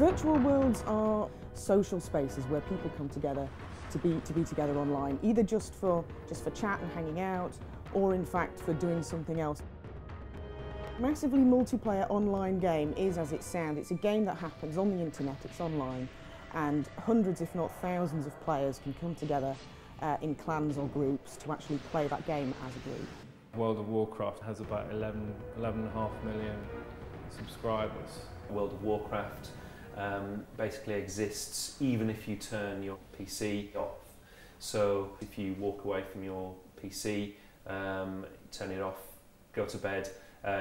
Virtual worlds are social spaces where people come together to be together online, either just for chat and hanging out, or in fact for doing something else. Massively multiplayer online game is as it sounds. It's a game that happens on the internet, it's online, and hundreds if not thousands of players can come together in clans or groups to actually play that game as a group. World of Warcraft has about 11.5 million subscribers. World of Warcraft basically exists even if you turn your PC off. So if you walk away from your PC, turn it off, go to bed,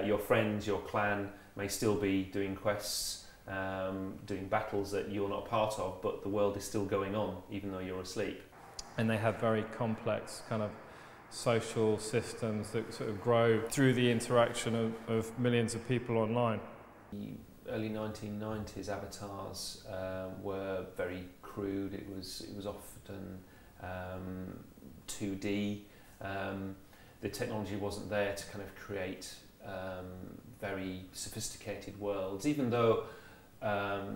your friends, your clan may still be doing quests, doing battles that you're not a part of, but the world is still going on even though you're asleep. And they have very complex kind of social systems that sort of grow through the interaction of millions of people online. The early 1990s avatars were very crude. It was often 2D. The technology wasn't there to kind of create very sophisticated worlds, even though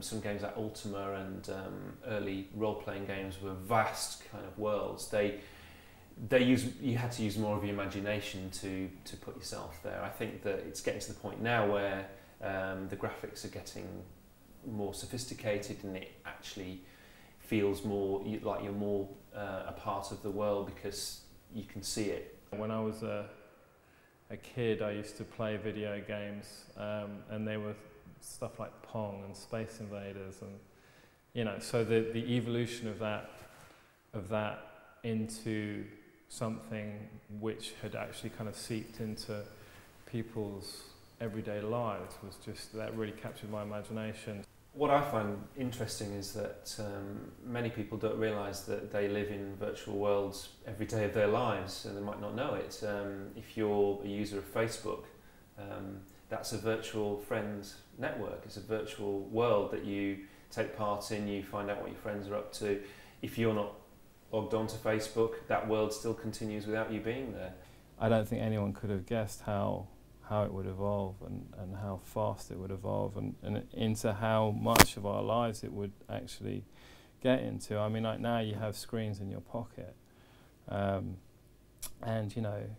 some games like Ultima and early role-playing games were vast kind of worlds. You had to use more of your imagination to put yourself there. I think that it's getting to the point now where the graphics are getting more sophisticated and it actually feels more like you're more a part of the world because you can see it. When I was a kid, I used to play video games and they were stuff like Pong and Space Invaders, and so the evolution of that into something which had actually kind of seeped into people's everyday lives was just, that really captured my imagination. What I find interesting is that many people don't realise that they live in virtual worlds every day of their lives and they might not know it. If you're a user of Facebook, that's a virtual friends network. It's a virtual world that you take part in, you find out what your friends are up to. If you're not logged onto Facebook, that world still continues without you being there. I don't think anyone could have guessed how it would evolve and how fast it would evolve and into how much of our lives it would actually get into. I mean, like now you have screens in your pocket and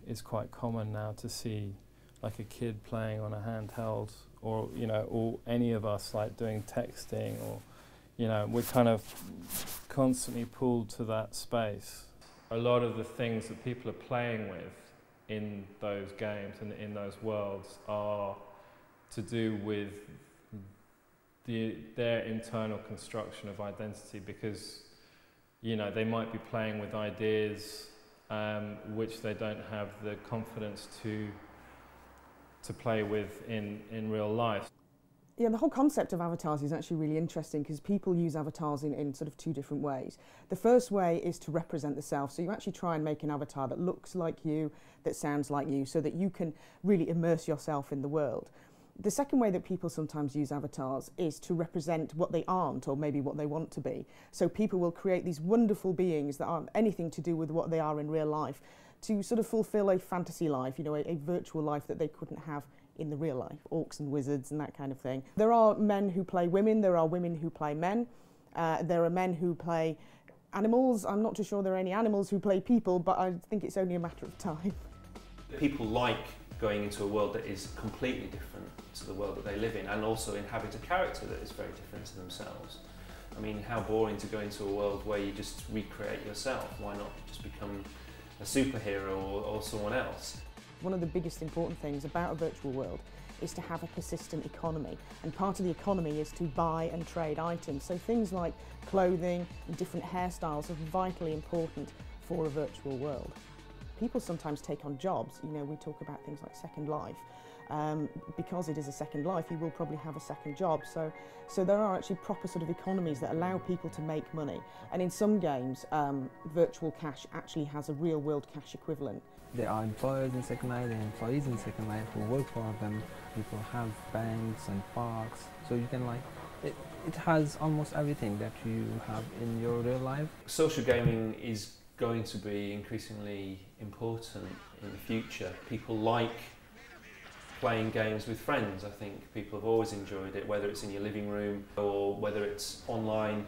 it's quite common now to see like a kid playing on a handheld or or any of us like doing texting, or we're kind of constantly pulled to that space. A lot of the things that people are playing with in those games and in those worlds are to do with their internal construction of identity, because they might be playing with ideas which they don't have the confidence to play with in real life. Yeah, the whole concept of avatars is actually really interesting because people use avatars in sort of two different ways. The first way is to represent the self. So you actually try and make an avatar that looks like you, that sounds like you, so that you can really immerse yourself in the world. The second way that people sometimes use avatars is to represent what they aren't, or maybe what they want to be. So people will create these wonderful beings that aren't anything to do with what they are in real life to sort of fulfill a fantasy life, a virtual life that they couldn't have in the real life, orcs and wizards and that kind of thing. There are men who play women, there are women who play men, there are men who play animals. I'm not too sure there are any animals who play people, but I think it's only a matter of time. People like going into a world that is completely different to the world that they live in, and also inhabit a character that is very different to themselves. I mean, how boring to go into a world where you just recreate yourself. Why not just become a superhero or someone else? One of the biggest important things about a virtual world is to have a persistent economy, and part of the economy is to buy and trade items. So things like clothing and different hairstyles are vitally important for a virtual world. People sometimes take on jobs. We talk about things like Second Life. Because it is a second life, you will probably have a second job. So there are actually proper sort of economies that allow people to make money. And in some games, virtual cash actually has a real world cash equivalent. There are employers in Second Life and employees in Second Life who work for them. People have banks and parks, so you can it has almost everything that you have in your real life. Social gaming is going to be increasingly important in the future. People like playing games with friends. I think people have always enjoyed it, whether it's in your living room or whether it's online.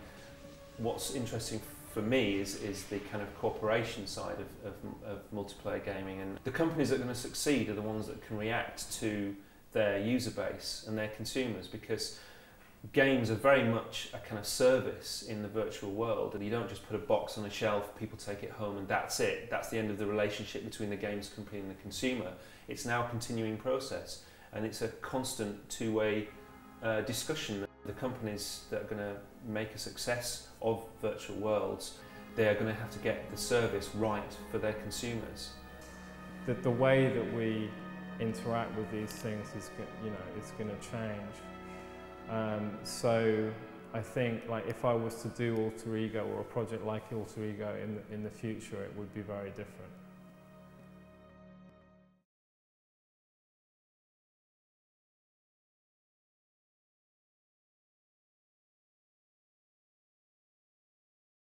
What's interesting for me is the kind of corporation side of multiplayer gaming, and the companies that are going to succeed are the ones that can react to their user base and their consumers, because games are very much a kind of service in the virtual world, and you don't just put a box on a shelf, people take it home and that's it. That's the end of the relationship between the games company and the consumer. It's now a continuing process, and it's a constant two-way discussion. The companies that are going to make a success of virtual worlds, they are going to have to get the service right for their consumers. The way that we interact with these things is, it's going to change. So I think, like, if I was to do Alter Ego or a project like Alter Ego in the future, it would be very different.